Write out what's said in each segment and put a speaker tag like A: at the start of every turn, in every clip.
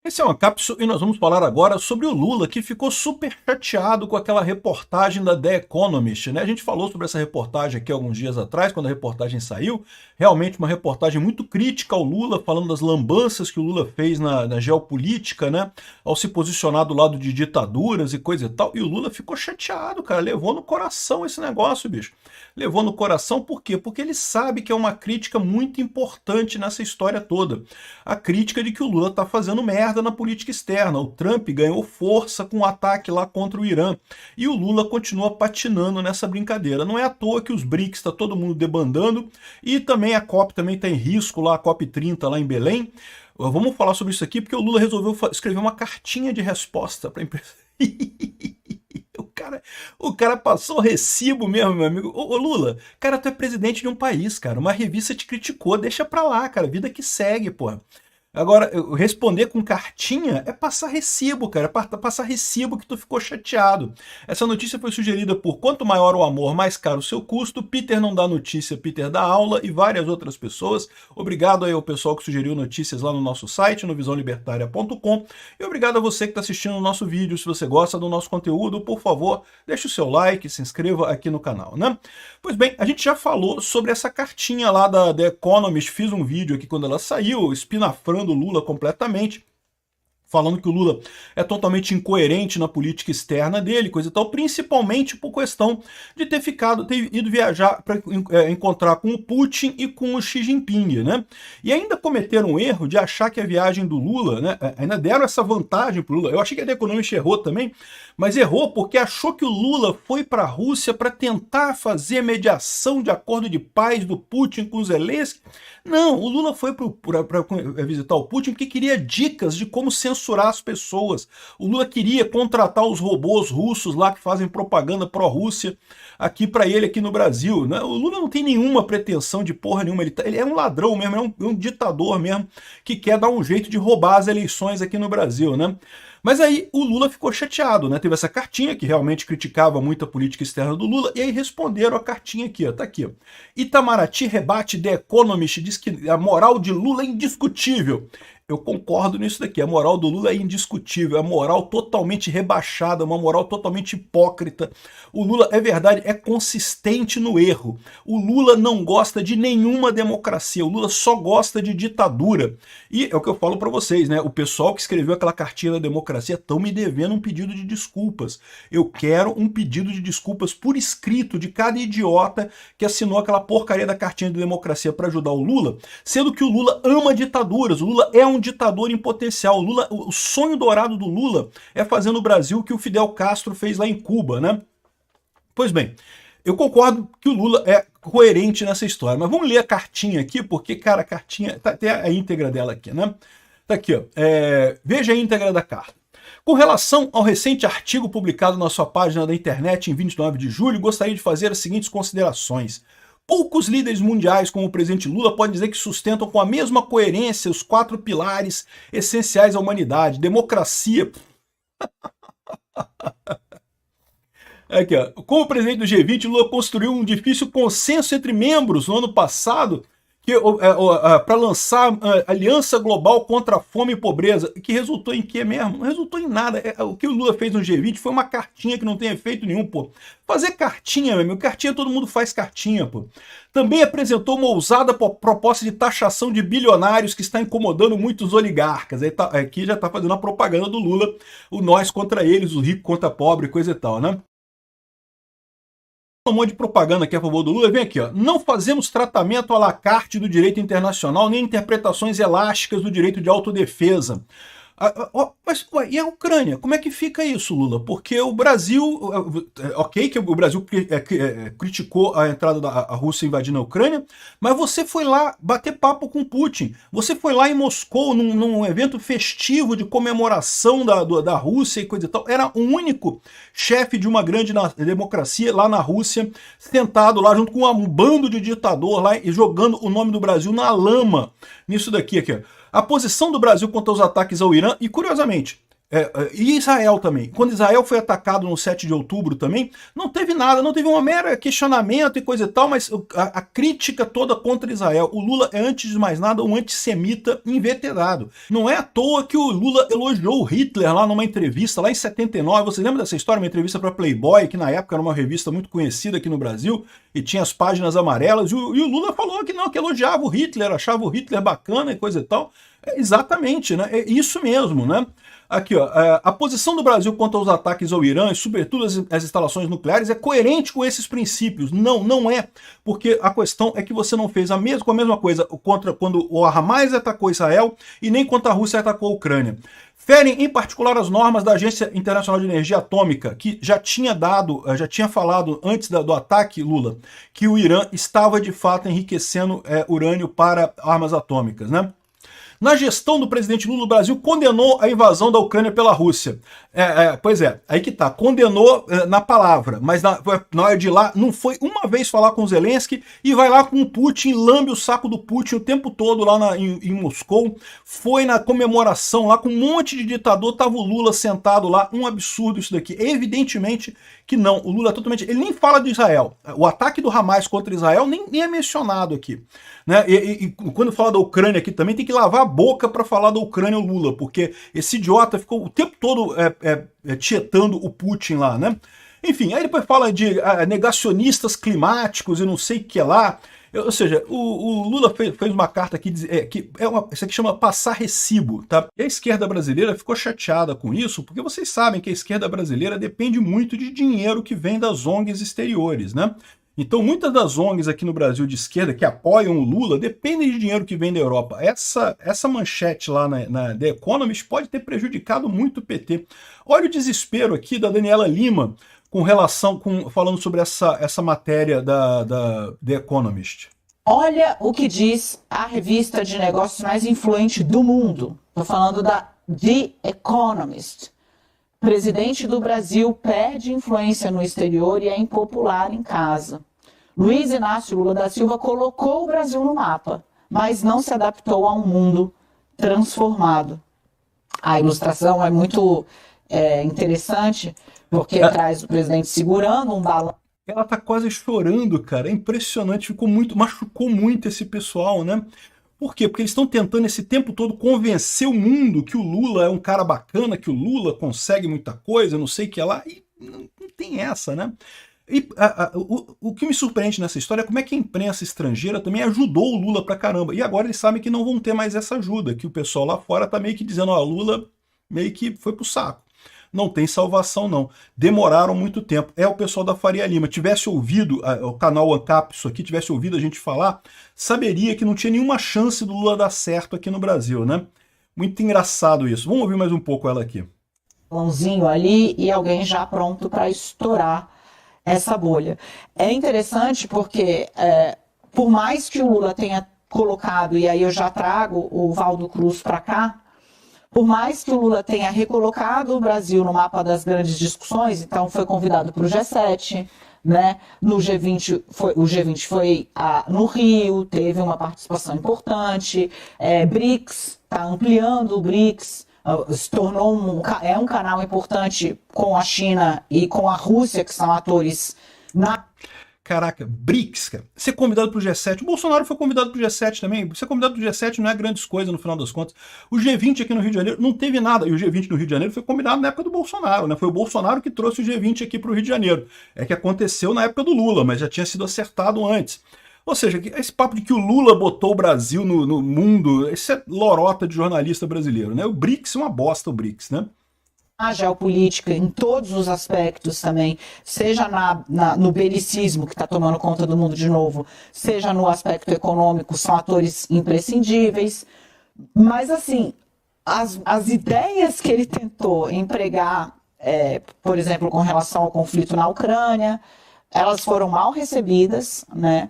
A: Esse é uma cápsula e nós vamos falar agora sobre o Lula, que ficou super chateado com aquela reportagem da The Economist, né? A gente falou sobre essa reportagem aqui alguns dias atrás, quando a reportagem saiu. Realmente uma reportagem muito crítica ao Lula, falando das lambanças que o Lula fez na geopolítica, né? Ao se posicionar do lado de ditaduras e coisa e tal. E o Lula ficou chateado, cara. Levou no coração esse negócio, bicho. Levou no coração por quê? Porque ele sabe que é uma crítica muito importante nessa história toda. A crítica de que o Lula tá fazendo merda na política externa. O Trump ganhou força com o ataque lá contra o Irã. E o Lula continua patinando nessa brincadeira. Não é à toa que os BRICS está todo mundo debandando e também a COP também está em risco lá, a COP 30 lá em Belém. Vamos falar sobre isso aqui porque o Lula resolveu escrever uma cartinha de resposta para a empresa. O cara passou recibo mesmo, meu amigo. Ô Lula, cara, tu é presidente de um país, cara. Uma revista te criticou, deixa pra lá, cara. Vida que segue, porra. Agora, responder com cartinha é passar recibo, cara. É passar recibo que tu ficou chateado. Essa notícia foi sugerida por Quanto Maior o Amor, Mais Caro o Seu Custo, Peter Não Dá Notícia, Peter Dá Aula e várias outras pessoas. Obrigado aí ao pessoal que sugeriu notícias lá no nosso site, no visãolibertaria.com. E obrigado a você que está assistindo o nosso vídeo. Se você gosta do nosso conteúdo, por favor, deixe o seu like, se inscreva aqui no canal, né? Pois bem, a gente já falou sobre essa cartinha lá da The Economist. Fiz um vídeo aqui quando ela saiu, espinafrando o Lula completamente, falando que o Lula é totalmente incoerente na política externa dele, coisa e tal, principalmente por questão de ter ido viajar para encontrar com o Putin e com o Xi Jinping, né? E ainda cometeram um erro de achar que a viagem do Lula, né, ainda deram essa vantagem para o Lula. Eu achei que a The Economist errou também, mas errou porque achou que o Lula foi para a Rússia para tentar fazer a mediação de acordo de paz do Putin com os Zelensky. Não, o Lula foi para visitar o Putin porque queria dicas de como censurar as pessoas. O Lula queria contratar os robôs russos lá que fazem propaganda pró-Rússia aqui para ele aqui no Brasil, né? O Lula não tem nenhuma pretensão de porra nenhuma, ele é um ladrão mesmo, é um ditador mesmo que quer dar um jeito de roubar as eleições aqui no Brasil, né? Mas aí o Lula ficou chateado, né? Teve essa cartinha que realmente criticava muito a política externa do Lula, e aí responderam a cartinha aqui, ó, tá aqui, ó. Itamaraty rebate The Economist, diz que a moral de Lula é indiscutível. Eu concordo nisso daqui, a moral do Lula é indiscutível, é uma moral totalmente rebaixada, uma moral totalmente hipócrita. O Lula, é verdade, é consistente no erro. O Lula não gosta de nenhuma democracia, o Lula só gosta de ditadura. E é o que eu falo para vocês, né? O pessoal que escreveu aquela cartinha da democracia estão me devendo um pedido de desculpas. Eu quero um pedido de desculpas por escrito de cada idiota que assinou aquela porcaria da cartinha de democracia para ajudar o Lula, sendo que o Lula ama ditaduras, o Lula é um ditador em potencial. O sonho dourado do Lula é fazer no Brasil o que o Fidel Castro fez lá em Cuba, né? Pois bem, eu concordo que o Lula é coerente nessa história, mas vamos ler a cartinha aqui, porque, cara, a cartinha, tem a íntegra dela aqui, né? Tá aqui, ó. Veja a íntegra da carta. Com relação ao recente artigo publicado na sua página da internet em 29 de julho, gostaria de fazer as seguintes considerações. Poucos líderes mundiais, como o presidente Lula, podem dizer que sustentam com a mesma coerência os 4 pilares essenciais à humanidade: democracia. Aqui, ó. Como presidente do G20, Lula construiu um difícil consenso entre membros no ano passado para lançar a Aliança Global contra a Fome e Pobreza, que resultou em quê mesmo? Não resultou em nada. O que o Lula fez no G20 foi uma cartinha que não tem efeito nenhum, pô. Fazer cartinha, meu amigo, cartinha todo mundo faz cartinha, pô. Também apresentou uma ousada proposta de taxação de bilionários que está incomodando muitos oligarcas. Aqui já está fazendo a propaganda do Lula, o nós contra eles, o rico contra pobre, coisa e tal, né? Um monte de propaganda aqui a favor do Lula, vem aqui, ó. Não fazemos tratamento à la carte do direito internacional, nem interpretações elásticas do direito de autodefesa. Mas, ué, e a Ucrânia? Como é que fica isso, Lula? Porque o Brasil, ok que o Brasil criticou a entrada da Rússia invadindo a Ucrânia, mas você foi lá bater papo com Putin. Você foi lá em Moscou, num evento festivo de comemoração da Rússia e coisa e tal. Era o único chefe de uma grande democracia lá na Rússia, sentado lá junto com um bando de ditador lá e jogando o nome do Brasil na lama. Nisso daqui, aqui, ó. A posição do Brasil contra os ataques ao Irã, e curiosamente, E Israel também. Quando Israel foi atacado no 7 de outubro também, não teve nada, não teve um mero questionamento e coisa e tal, mas a crítica toda contra Israel. O Lula é, antes de mais nada, um antissemita inveterado. Não é à toa que o Lula elogiou o Hitler lá numa entrevista, lá em 79. Você lembra dessa história? Uma entrevista para Playboy, que na época era uma revista muito conhecida aqui no Brasil, e tinha as páginas amarelas, e o Lula falou que não, que elogiava o Hitler, achava o Hitler bacana e coisa e tal. Exatamente, né? É isso mesmo, né? Aqui, ó, a posição do Brasil quanto aos ataques ao Irã, e sobretudo as instalações nucleares, é coerente com esses princípios. Não, não é. Porque a questão é que você não fez a mesma coisa contra quando o Hamas atacou Israel e nem quando a Rússia atacou a Ucrânia. Ferem, em particular, as normas da Agência Internacional de Energia Atômica, que já tinha falado antes do ataque, Lula, que o Irã estava de fato enriquecendo urânio para armas atômicas, né? Na gestão do presidente Lula, o Brasil condenou a invasão da Ucrânia pela Rússia. Pois é, aí que tá, condenou na palavra, mas na hora de ir lá, não foi uma vez falar com o Zelensky e vai lá com o Putin, lambe o saco do Putin o tempo todo lá em Moscou, foi na comemoração lá com um monte de ditador, tava o Lula sentado lá, um absurdo isso daqui. Evidentemente que não, o Lula ele nem fala de Israel, o ataque do Hamas contra Israel nem é mencionado aqui. Né? E quando fala da Ucrânia aqui também, tem que lavar a boca para falar da Ucrânia o Lula, porque esse idiota ficou o tempo todo tietando o Putin lá, né? Enfim, aí depois fala de negacionistas climáticos e não sei o que lá. Ou seja, o Lula fez uma carta aqui, isso aqui chama passar recibo, tá? E a esquerda brasileira ficou chateada com isso, porque vocês sabem que a esquerda brasileira depende muito de dinheiro que vem das ONGs exteriores, né? Então, muitas das ONGs aqui no Brasil de esquerda que apoiam o Lula dependem de dinheiro que vem da Europa. Essa manchete lá na The Economist pode ter prejudicado muito o PT. Olha o desespero aqui da Daniela Lima falando sobre essa matéria da The Economist.
B: Olha o que diz a revista de negócios mais influente do mundo. Estou falando da The Economist. Presidente do Brasil perde influência no exterior e é impopular em casa. Luiz Inácio Lula da Silva colocou o Brasil no mapa, mas não se adaptou a um mundo transformado. A ilustração é muito interessante, porque traz o presidente segurando um balão.
A: Ela tá quase chorando, cara. É impressionante, machucou muito esse pessoal, né? Por quê? Porque eles estão tentando esse tempo todo convencer o mundo que o Lula é um cara bacana, que o Lula consegue muita coisa, não sei o que lá, e não tem essa, né? E o que me surpreende nessa história é como é que a imprensa estrangeira também ajudou o Lula pra caramba. E agora eles sabem que não vão ter mais essa ajuda, que o pessoal lá fora tá meio que dizendo, ó, Lula meio que foi pro saco. Não tem salvação, não. Demoraram muito tempo. É o pessoal da Faria Lima. Tivesse ouvido o canal Ancap isso aqui, tivesse ouvido a gente falar, saberia que não tinha nenhuma chance do Lula dar certo aqui no Brasil, né? Muito engraçado isso. Vamos ouvir mais um pouco ela aqui.
B: Balãozinho ali e alguém já pronto para estourar essa bolha. É interessante porque, por mais que o Lula tenha colocado, e aí eu já trago o Valdo Cruz para cá, por mais que o Lula tenha recolocado o Brasil no mapa das grandes discussões, então foi convidado para o G7, né? No G20 o G20 foi no Rio, teve uma participação importante, BRICS, está ampliando o BRICS, se tornou um canal importante com a China e com a Rússia, que são atores na...
A: Caraca, BRICS, cara. Ser convidado pro G7. O Bolsonaro foi convidado pro G7 também. Ser convidado pro G7 não é grandes coisas no final das contas. O G20 aqui no Rio de Janeiro não teve nada. E o G20 no Rio de Janeiro foi combinado na época do Bolsonaro, né? Foi o Bolsonaro que trouxe o G20 aqui pro Rio de Janeiro. É que aconteceu na época do Lula, mas já tinha sido acertado antes. Ou seja, esse papo de que o Lula botou o Brasil no mundo, isso é lorota de jornalista brasileiro, né? O BRICS é uma bosta, o BRICS, né?
B: A geopolítica em todos os aspectos também, seja no belicismo que está tomando conta do mundo de novo, seja no aspecto econômico, são atores imprescindíveis. Mas, assim, as ideias que ele tentou empregar, por exemplo, com relação ao conflito na Ucrânia, elas foram mal recebidas, né?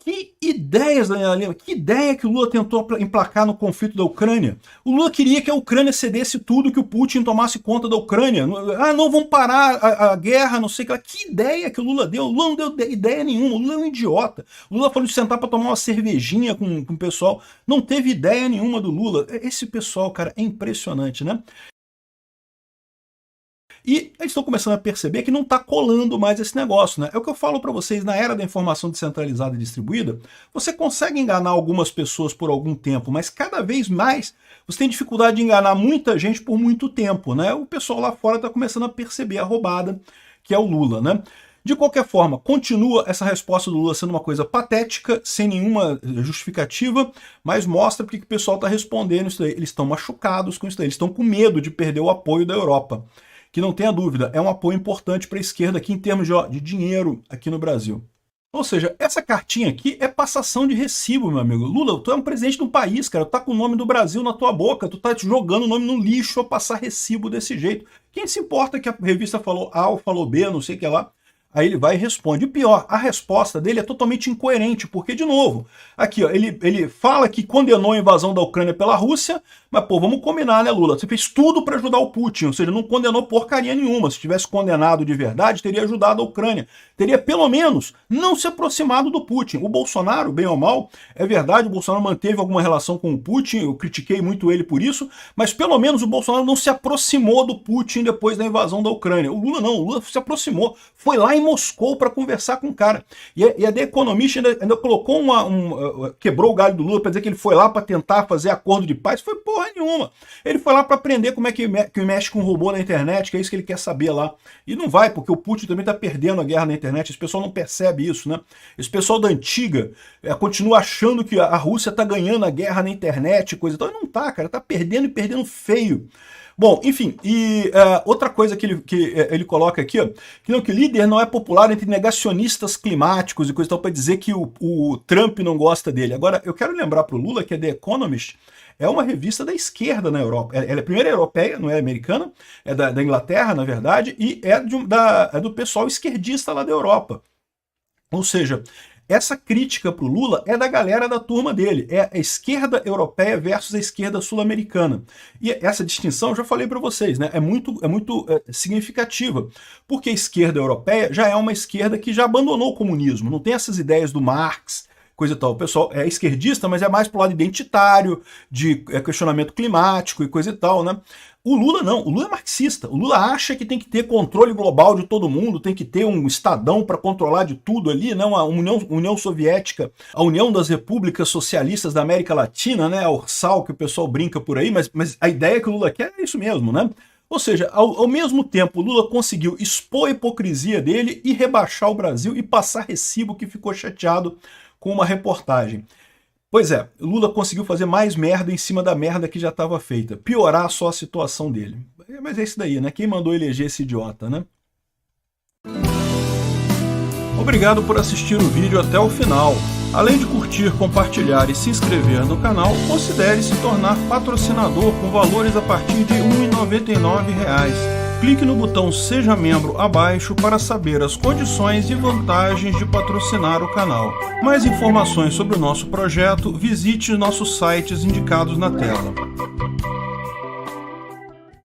A: Que ideias, Daniela Lima, que ideia que o Lula tentou emplacar no conflito da Ucrânia. O Lula queria que a Ucrânia cedesse tudo, que o Putin tomasse conta da Ucrânia. Ah, não, vamos parar a guerra, não sei o que lá. Que ideia que o Lula deu? O Lula não deu ideia nenhuma, o Lula é um idiota. O Lula falou de sentar para tomar uma cervejinha com o pessoal. Não teve ideia nenhuma do Lula. Esse pessoal, cara, é impressionante, né? E eles estão começando a perceber que não está colando mais esse negócio, né? É o que eu falo para vocês, na era da informação descentralizada e distribuída, você consegue enganar algumas pessoas por algum tempo, mas cada vez mais você tem dificuldade de enganar muita gente por muito tempo, né? O pessoal lá fora está começando a perceber a roubada que é o Lula, né? De qualquer forma, continua essa resposta do Lula sendo uma coisa patética, sem nenhuma justificativa, mas mostra porque que o pessoal está respondendo isso daí. Eles estão machucados com isso daí, eles estão com medo de perder o apoio da Europa, que não tenha dúvida, é um apoio importante para a esquerda aqui em termos de dinheiro aqui no Brasil. Ou seja, essa cartinha aqui é passação de recibo, meu amigo. Lula, tu é um presidente de um país, cara, tu tá com o nome do Brasil na tua boca, tu tá jogando o nome no lixo a passar recibo desse jeito. Quem se importa que a revista falou A ou falou B, não sei o que lá? Aí ele vai e responde. E pior, a resposta dele é totalmente incoerente, porque, de novo, aqui ó, ele fala que condenou a invasão da Ucrânia pela Rússia, mas, pô, vamos combinar, né, Lula? Você fez tudo para ajudar o Putin, ou seja, não condenou porcaria nenhuma. Se tivesse condenado de verdade, teria ajudado a Ucrânia. Teria, pelo menos, não se aproximado do Putin. O Bolsonaro, bem ou mal, é verdade, o Bolsonaro manteve alguma relação com o Putin, eu critiquei muito ele por isso, mas pelo menos o Bolsonaro não se aproximou do Putin depois da invasão da Ucrânia. O Lula não, o Lula se aproximou, foi lá em Moscou para conversar com o cara. E a The Economist ainda colocou quebrou o galho do Lula para dizer que ele foi lá para tentar fazer acordo de paz. Foi porra nenhuma. Ele foi lá para aprender como é que mexe com robô na internet, que é isso que ele quer saber lá. E não vai, porque o Putin também está perdendo a guerra na internet. Esse pessoal não percebe isso, né? Esse pessoal da antiga continua achando que a Rússia está ganhando a guerra na internet, coisa e tal. E não tá, cara. Tá perdendo e perdendo feio. Bom, enfim, e outra coisa que ele coloca aqui, ó, que o líder não é popular entre negacionistas climáticos e coisa e tal, para dizer que o Trump não gosta dele. Agora, eu quero lembrar para o Lula que a The Economist é uma revista da esquerda na Europa. Ela é a primeira europeia, não é americana, é da Inglaterra, na verdade, e é do pessoal esquerdista lá da Europa. Ou seja, essa crítica para o Lula é da galera da turma dele, é a esquerda europeia versus a esquerda sul-americana. E essa distinção, eu já falei para vocês, né, é muito significativa, porque a esquerda europeia já é uma esquerda que já abandonou o comunismo, não tem essas ideias do Marx, coisa e tal. O pessoal é esquerdista, mas é mais pro lado identitário, de questionamento climático e coisa e tal, né? O Lula não, o Lula é marxista. O Lula acha que tem que ter controle global de todo mundo, tem que ter um estadão para controlar de tudo ali, não? A União Soviética, a União das Repúblicas Socialistas da América Latina, né? A Ursal, que o pessoal brinca por aí, mas a ideia que o Lula quer é isso mesmo, né? Ou seja, ao mesmo tempo, o Lula conseguiu expor a hipocrisia dele e rebaixar o Brasil e passar recibo que ficou chateado com uma reportagem. Pois é, Lula conseguiu fazer mais merda em cima da merda que já estava feita. Piorar só a situação dele. Mas é isso daí, né? Quem mandou eleger esse idiota, né? Obrigado por assistir o vídeo até o final. Além de curtir, compartilhar e se inscrever no canal, considere se tornar patrocinador com valores a partir de R$ 1,99. Clique no botão Seja Membro abaixo para saber as condições e vantagens de patrocinar o canal. Mais informações sobre o nosso projeto, visite nossos sites indicados na tela.